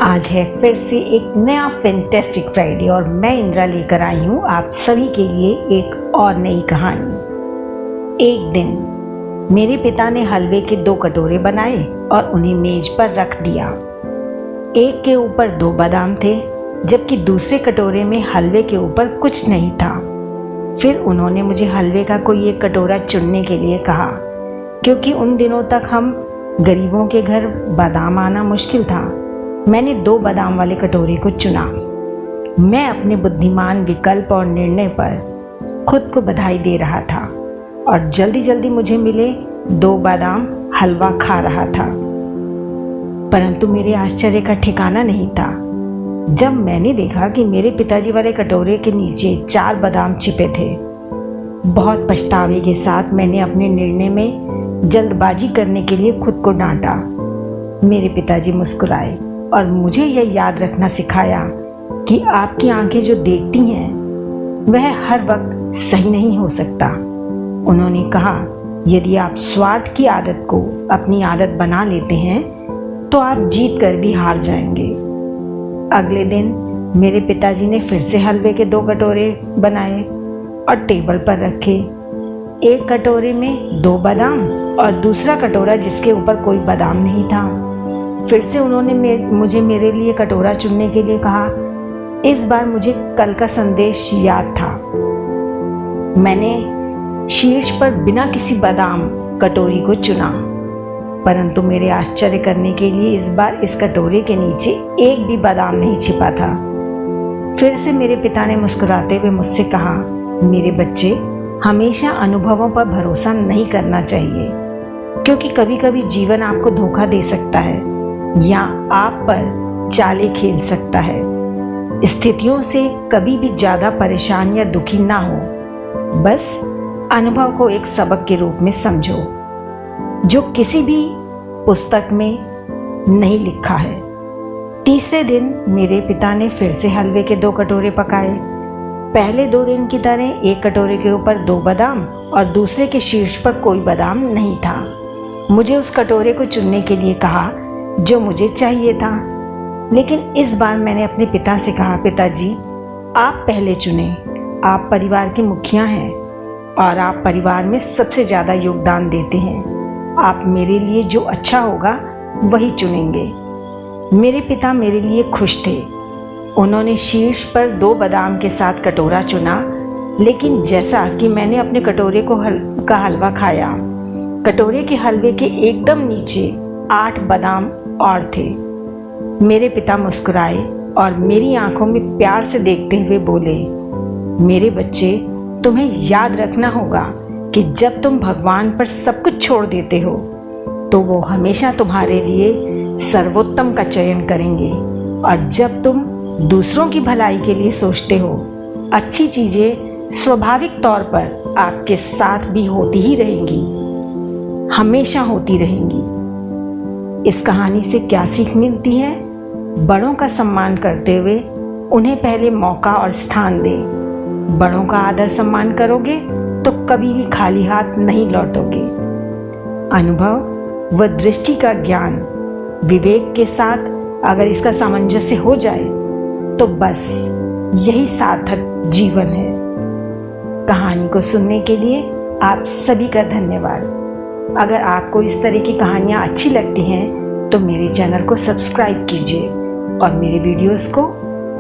आज है फिर से एक नया फैंटास्टिक फ्राइडे और मैं इंद्रा लेकर आई हूँ आप सभी के लिए एक और नई कहानी। एक दिन मेरे पिता ने हलवे के 2 कटोरे बनाए और उन्हें मेज पर रख दिया। एक के ऊपर 2 बादाम थे, जबकि दूसरे कटोरे में हलवे के ऊपर कुछ नहीं था। फिर उन्होंने मुझे हलवे का कोई एक कटोरा चुनने के लिए कहा, क्योंकि उन दिनों तक हम गरीबों के घर बादाम आना मुश्किल था। मैंने 2 बादाम वाले कटोरे को चुना। मैं अपने बुद्धिमान विकल्प और निर्णय पर खुद को बधाई दे रहा था और जल्दी जल्दी मुझे मिले 2 बादाम हलवा खा रहा था। परंतु मेरे आश्चर्य का ठिकाना नहीं था जब मैंने देखा कि मेरे पिताजी वाले कटोरे के नीचे 4 बादाम छिपे थे। बहुत पछतावे के साथ मैंने अपने निर्णय में जल्दबाजी करने के लिए खुद को डांटा। मेरे पिताजी मुस्कुराए और मुझे यह याद रखना सिखाया कि आपकी आंखें जो देखती हैं वह हर वक्त सही नहीं हो सकता। उन्होंने कहा, यदि आप स्वार्थ की आदत को अपनी आदत बना लेते हैं तो आप जीत कर भी हार जाएंगे। अगले दिन मेरे पिताजी ने फिर से हलवे के 2 कटोरे बनाए और टेबल पर रखे। एक कटोरे में 2 बादाम और दूसरा कटोरा जिसके ऊपर कोई बादाम नहीं था। फिर से उन्होंने मुझे मेरे लिए कटोरा चुनने के लिए कहा। इस बार मुझे कल का संदेश याद था। मैंने शीर्ष पर बिना किसी बादाम कटोरी को चुना, परंतु मेरे आश्चर्य करने के लिए इस बार इस कटोरे के नीचे एक भी बादाम नहीं छिपा था। फिर से मेरे पिता ने मुस्कुराते हुए मुझसे कहा, मेरे बच्चे, हमेशा अनुभवों पर भरोसा नहीं करना चाहिए, क्योंकि कभी कभी जीवन आपको धोखा दे सकता है या आप पर चालें खेल सकता है। स्थितियों से कभी भी ज़्यादा परेशान या दुखी ना हो। बस अनुभव को एक सबक के रूप में समझो जो किसी भी पुस्तक में नहीं लिखा है। तीसरे दिन मेरे पिता ने फिर से हलवे के 2 कटोरे पकाए। पहले 2 दिन की तरह एक कटोरे के ऊपर 2 बादाम और दूसरे के शीर्ष पर कोई बादाम नहीं था। मुझे उस कटोरे को चुनने के लिए कहा जो मुझे चाहिए था, लेकिन इस बार मैंने अपने पिता से कहा, पिताजी, आप पहले चुने। आप परिवार के मुखिया हैं और आप परिवार में सबसे ज़्यादा योगदान देते हैं। आप मेरे लिए जो अच्छा होगा वही चुनेंगे। मेरे पिता मेरे लिए खुश थे। उन्होंने शीर्ष पर 2 बादाम के साथ कटोरा चुना, लेकिन जैसा कि मैंने अपने कटोरे का हलवा खाया, कटोरे के हलवे के एकदम नीचे 8 बादाम और थे। मेरे पिता मुस्कुराए और मेरी आंखों में प्यार से देखते हुए बोले, मेरे बच्चे, तुम्हें याद रखना होगा कि जब तुम भगवान पर सब कुछ छोड़ देते हो तो वो हमेशा तुम्हारे लिए सर्वोत्तम का चयन करेंगे, और जब तुम दूसरों की भलाई के लिए सोचते हो, अच्छी चीज़ें स्वाभाविक तौर पर आपके साथ भी होती ही रहेंगी, हमेशा होती रहेंगी। इस कहानी से क्या सीख मिलती है? बड़ों का सम्मान करते हुए उन्हें पहले मौका और स्थान दें। बड़ों का आदर सम्मान करोगे तो कभी भी खाली हाथ नहीं लौटोगे। अनुभव व दृष्टि का ज्ञान विवेक के साथ अगर इसका सामंजस्य हो जाए तो बस यही सार्थक जीवन है। कहानी को सुनने के लिए आप सभी का धन्यवाद। अगर आपको इस तरह की कहानियाँ अच्छी लगती हैं तो मेरे चैनल को सब्सक्राइब कीजिए और मेरे वीडियोस को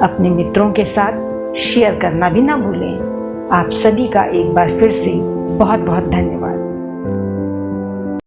अपने मित्रों के साथ शेयर करना भी ना भूलें। आप सभी का एक बार फिर से बहुत बहुत धन्यवाद।